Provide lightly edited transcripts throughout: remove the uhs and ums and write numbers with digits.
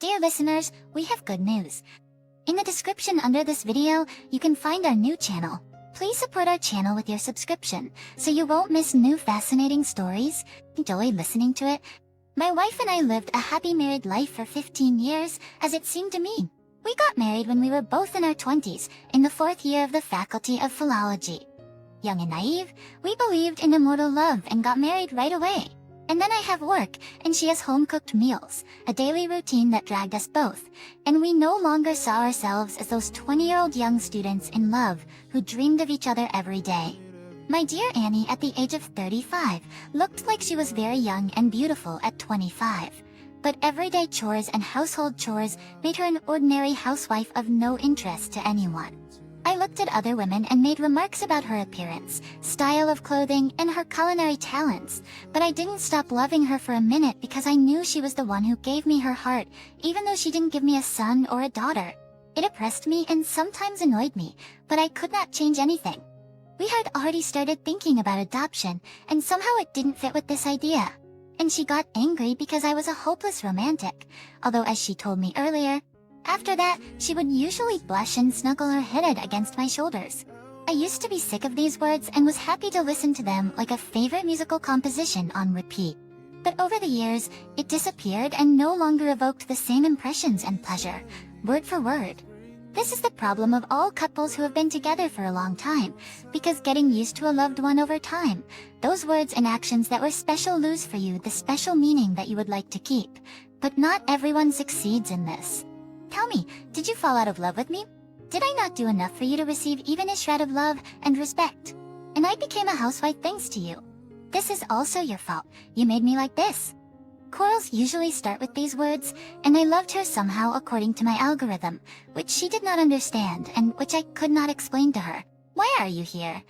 Dear listeners, we have good news. In the description under this video, you can find our new channel. Please support our channel with your subscription, so you won't miss new fascinating stories. Enjoy listening to it. My wife and I lived a happy married life for 15 years, as it seemed to me. We got married when we were both in our 20s, in the 4th year of the Faculty of Philology. Young and naive, we believed in immortal love and got married right away. And then I have work, and she has home-cooked meals, a daily routine that dragged us both, and we no longer saw ourselves as those 20-year-old young students in love who dreamed of each other every day. My dear Annie, at the age of 35, looked like she was very young and beautiful at 25. But everyday chores and household chores made her an ordinary housewife of no interest to anyone. I looked at other women and made remarks about her appearance, style of clothing, and her culinary talents, but I didn't stop loving her for a minute because I knew she was the one who gave me her heart, even though she didn't give me a son or a daughter. It oppressed me and sometimes annoyed me, but I could not change anything. We had already started thinking about adoption, and somehow it didn't fit with this idea. And she got angry because I was a hopeless romantic, although as she told me earlier, after that, she would usually blush and snuggle her head against my shoulders. I used to be sick of these words and was happy to listen to them like a favorite musical composition on repeat. But over the years, it disappeared and no longer evoked the same impressions and pleasure, word for word. This is the problem of all couples who have been together for a long time, because getting used to a loved one over time, those words and actions that were special lose for you the special meaning that you would like to keep. But not everyone succeeds in this. Tell me, did you fall out of love with me? Did I not do enough for you to receive even a shred of love and respect? And I became a housewife thanks to you. This is also your fault. You made me like this. Quarrels usually start with these words, and I loved her somehow according to my algorithm, which she did not understand and which I could not explain to her. Why are you here?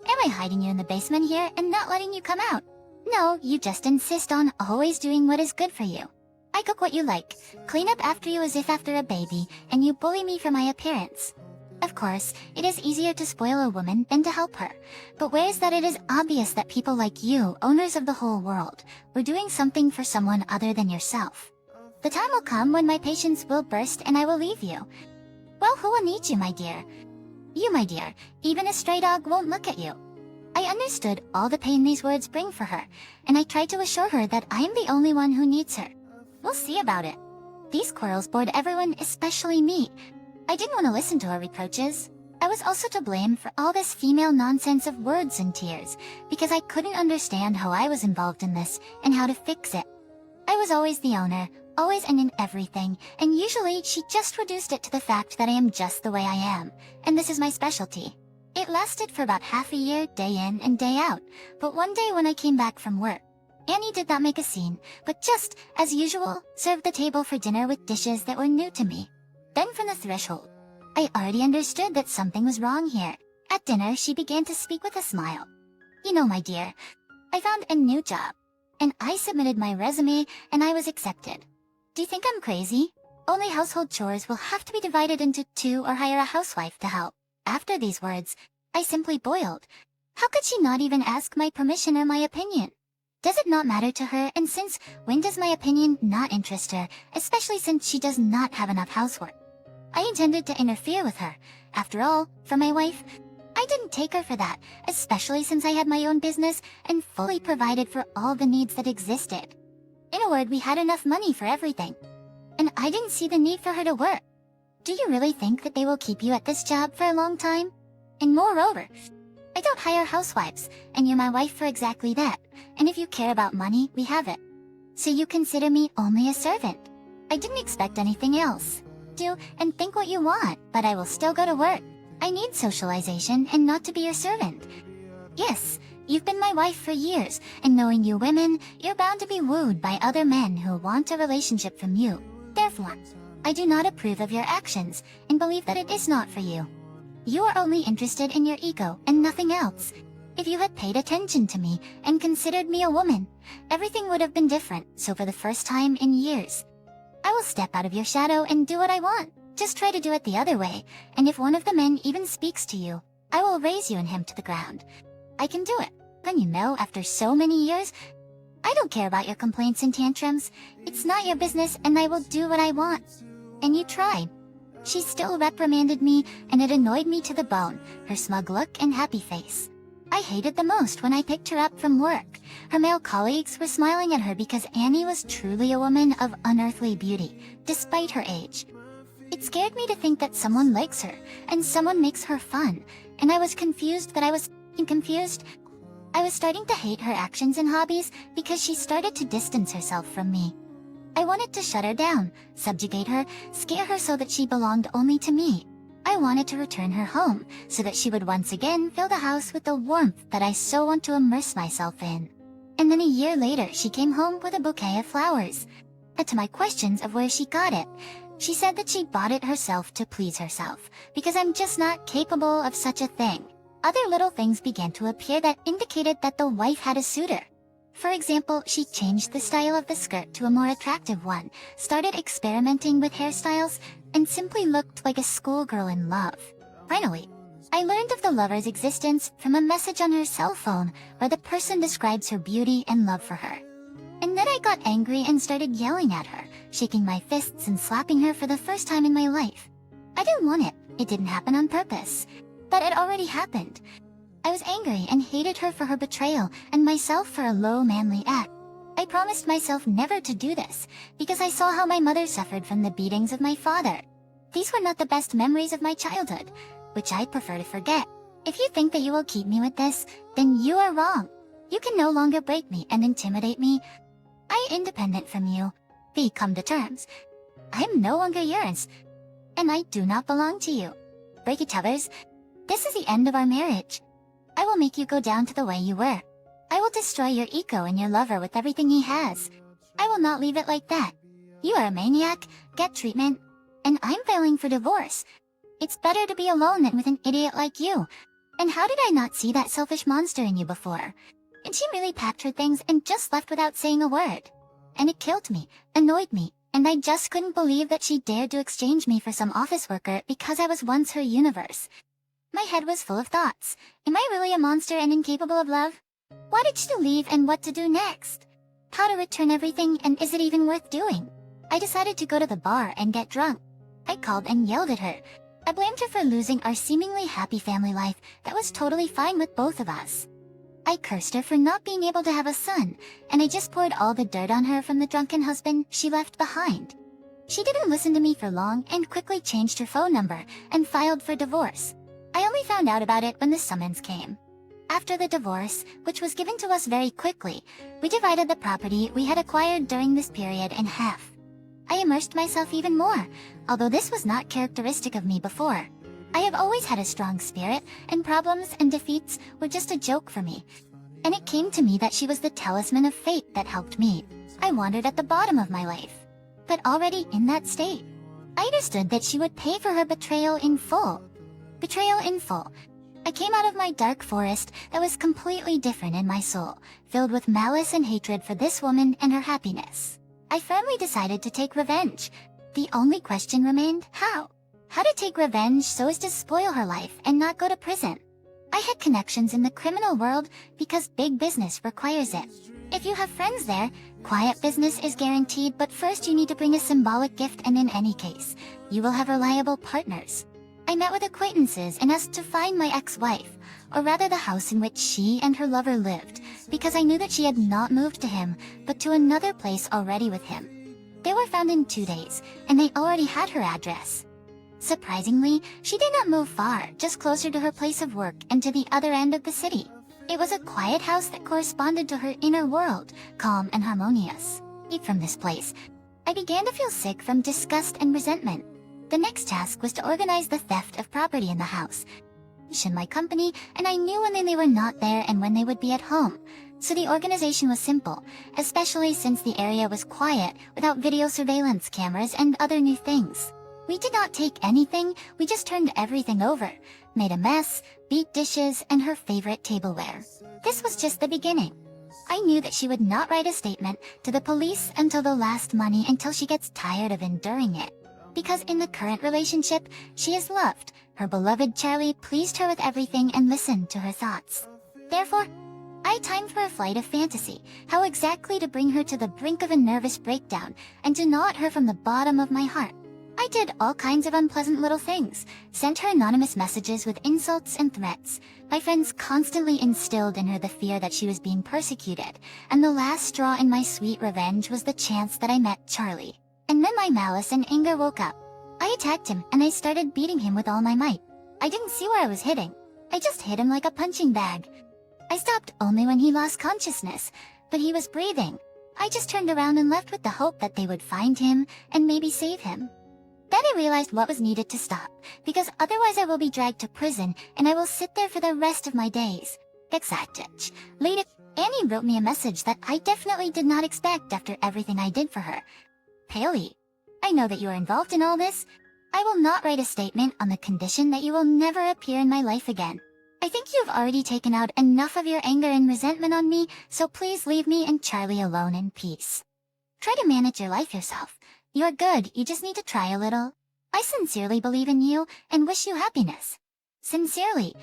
Am I hiding you in the basement here and not letting you come out? No, you just insist on always doing what is good for you. I cook what you like, clean up after you as if after a baby, and you bully me for my appearance. Of course, it is easier to spoil a woman than to help her, but where is that it is obvious that people like you, owners of the whole world, were doing something for someone other than yourself? The time will come when my patience will burst and I will leave you. Well, who will need you, my dear? You, my dear, even a stray dog won't look at you. I understood all the pain these words bring for her, and I tried to assure her that I am the only one who needs her. We'll see about it. These quarrels bored everyone, especially me. I didn't want to listen to her reproaches. I was also to blame for all this female nonsense of words and tears, because I couldn't understand how I was involved in this and how to fix it. I was always the owner, always and in everything, and usually she just reduced it to the fact that I am just the way I am, and this is my specialty. It lasted for about half a year, day in and day out, but one day when I came back from work, Annie did not make a scene, but just, as usual, served the table for dinner with dishes that were new to me. Then from the threshold, I already understood that something was wrong here. At dinner, she began to speak with a smile. You know, my dear, I found a new job, and I submitted my resume, and I was accepted. Do you think I'm crazy? Only household chores will have to be divided into 2 or hire a housewife to help. After these words, I simply boiled. How could she not even ask my permission or my opinion? Does it not matter to her, and since when does my opinion not interest her, especially since she does not have enough housework? I intended to interfere with her. After all, for my wife, I didn't take her for that, especially since I had my own business and fully provided for all the needs that existed. In a word, we had enough money for everything. And I didn't see the need for her to work. Do you really think that they will keep you at this job for a long time? And moreover, I don't hire housewives, and you're my wife for exactly that. And if you care about money, we have it. So you consider me only a servant. I didn't expect anything else. Do and think what you want, but I will still go to work. I need socialization and not to be your servant. Yes, you've been my wife for years, and knowing you women, you're bound to be wooed by other men who want a relationship from you. Therefore, I do not approve of your actions, and believe that it is not for you. You are only interested in your ego and nothing else. If you had paid attention to me and considered me a woman, everything would have been different, so for the first time in years, I will step out of your shadow and do what I want. Just try to do it the other way, and if one of the men even speaks to you, I will raise you and him to the ground. I can do it. Then you know, after so many years, I don't care about your complaints and tantrums. It's not your business and I will do what I want. And you tried. She still reprimanded me, and it annoyed me to the bone, her smug look and happy face. I hated the most when I picked her up from work. Her male colleagues were smiling at her because Annie was truly a woman of unearthly beauty, despite her age. It scared me to think that someone likes her, and someone makes her fun, and I was confused that I was confused. I was starting to hate her actions and hobbies because she started to distance herself from me. I wanted to shut her down, subjugate her, scare her so that she belonged only to me. I wanted to return her home, so that she would once again fill the house with the warmth that I so want to immerse myself in. And then a year later, she came home with a bouquet of flowers. To my questions of where she got it, she said that she bought it herself to please herself, because I'm just not capable of such a thing. Other little things began to appear that indicated that the wife had a suitor. For example, she changed the style of the skirt to a more attractive one, started experimenting with hairstyles, and simply looked like a schoolgirl in love. Finally, I learned of the lover's existence from a message on her cell phone where the person describes her beauty and love for her. And then I got angry and started yelling at her, shaking my fists and slapping her for the first time in my life. I didn't want it. It didn't happen on purpose. But it already happened. I was angry and hated her for her betrayal and myself for a low manly act. I promised myself never to do this because I saw how my mother suffered from the beatings of my father. These were not the best memories of my childhood, which I prefer to forget. If you think that you will keep me with this, then you are wrong. You can no longer break me and intimidate me. I am independent from you. We come to terms. I am no longer yours, and I do not belong to you. Break it, Towers. This is the end of our marriage. I will make you go down to the way you were. I will destroy your ego and your lover with everything he has. I will not leave it like that. You are a maniac, get treatment, and I'm filing for divorce. It's better to be alone than with an idiot like you. And how did I not see that selfish monster in you before? And she really packed her things and just left without saying a word. And it killed me, annoyed me, and I just couldn't believe that she dared to exchange me for some office worker because I was once her universe. My head was full of thoughts. Am I really a monster and incapable of love? Why did she leave and what to do next? How to return everything, and is it even worth doing? I decided to go to the bar and get drunk. I called and yelled at her. I blamed her for losing our seemingly happy family life that was totally fine with both of us. I cursed her for not being able to have a son, and I just poured all the dirt on her from the drunken husband she left behind. She didn't listen to me for long and quickly changed her phone number and filed for divorce. I only found out about it when the summons came. After the divorce, which was given to us very quickly, we divided the property we had acquired during this period in half. I immersed myself even more, although this was not characteristic of me before. I have always had a strong spirit, and problems and defeats were just a joke for me. And it came to me that she was the talisman of fate that helped me. I wandered at the bottom of my life, but already in that state. I understood that she would pay for her betrayal in full. Betrayal in full. I came out of my dark forest that was completely different in my soul, filled with malice and hatred for this woman and her happiness. I firmly decided to take revenge. The only question remained, how? How to take revenge so as to spoil her life and not go to prison. I had connections in the criminal world because big business requires it. If you have friends there, quiet business is guaranteed, but first you need to bring a symbolic gift, and in any case, you will have reliable partners. I met with acquaintances and asked to find my ex-wife, or rather the house in which she and her lover lived, because I knew that she had not moved to him, but to another place already with him. They were found in 2 days, and they already had her address. Surprisingly, she did not move far, just closer to her place of work and to the other end of the city. It was a quiet house that corresponded to her inner world, calm and harmonious. From this place, I began to feel sick from disgust and resentment. The next task was to organize the theft of property in the house. In my company, and I knew when they were not there and when they would be at home. So the organization was simple, especially since the area was quiet, without video surveillance cameras and other new things. We did not take anything, we just turned everything over, made a mess, beat dishes, and her favorite tableware. This was just the beginning. I knew that she would not write a statement to the police until the last money, until she gets tired of enduring it. Because in the current relationship, she is loved. Her beloved Charlie pleased her with everything and listened to her thoughts. Therefore, I timed for a flight of fantasy, how exactly to bring her to the brink of a nervous breakdown, and to gnaw at her from the bottom of my heart. I did all kinds of unpleasant little things, sent her anonymous messages with insults and threats. My friends constantly instilled in her the fear that she was being persecuted, and the last straw in my sweet revenge was the chance that I met Charlie. And then my malice and anger woke up. I attacked him and I started beating him with all my might. I didn't see where I was hitting. I just hit him like a punching bag. I stopped only when he lost consciousness, but he was breathing. I just turned around and left with the hope that they would find him and maybe save him. Then I realized what was needed to stop, because otherwise I will be dragged to prison and I will sit there for the rest of my days. Exactly. Later, Annie wrote me a message that I definitely did not expect after everything I did for her. Haley, I know that you are involved in all this. I will not write a statement on the condition that you will never appear in my life again. I think you've already taken out enough of your anger and resentment on me, so please leave me and Charlie alone in peace. Try to manage your life yourself. You're good, you just need to try a little. I sincerely believe in you and wish you happiness. Sincerely.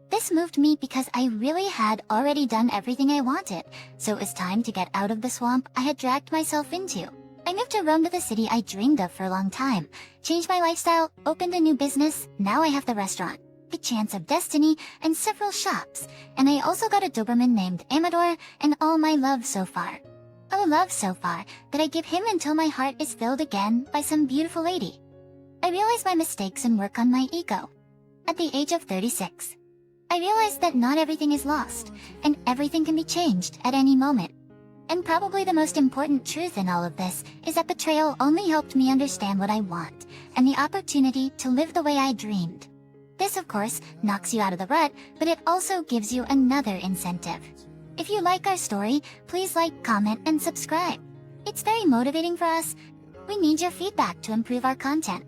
This moved me because I really had already done everything I wanted, so it was time to get out of the swamp I had dragged myself into. I moved to Rome, to the city I dreamed of for a long time, changed my lifestyle, opened a new business, now I have the restaurant, The Chance of Destiny, and several shops, and I also got a Doberman named Amador, and all my love so far. Oh, love so far, that I give him until my heart is filled again by some beautiful lady. I realize my mistakes and work on my ego. At the age of 36, I realized that not everything is lost, and everything can be changed at any moment. And probably the most important truth in all of this is that betrayal only helped me understand what I want, and the opportunity to live the way I dreamed. This, of course, knocks you out of the rut, but it also gives you another incentive. If you like our story, please like, comment, and subscribe. It's very motivating for us. We need your feedback to improve our content.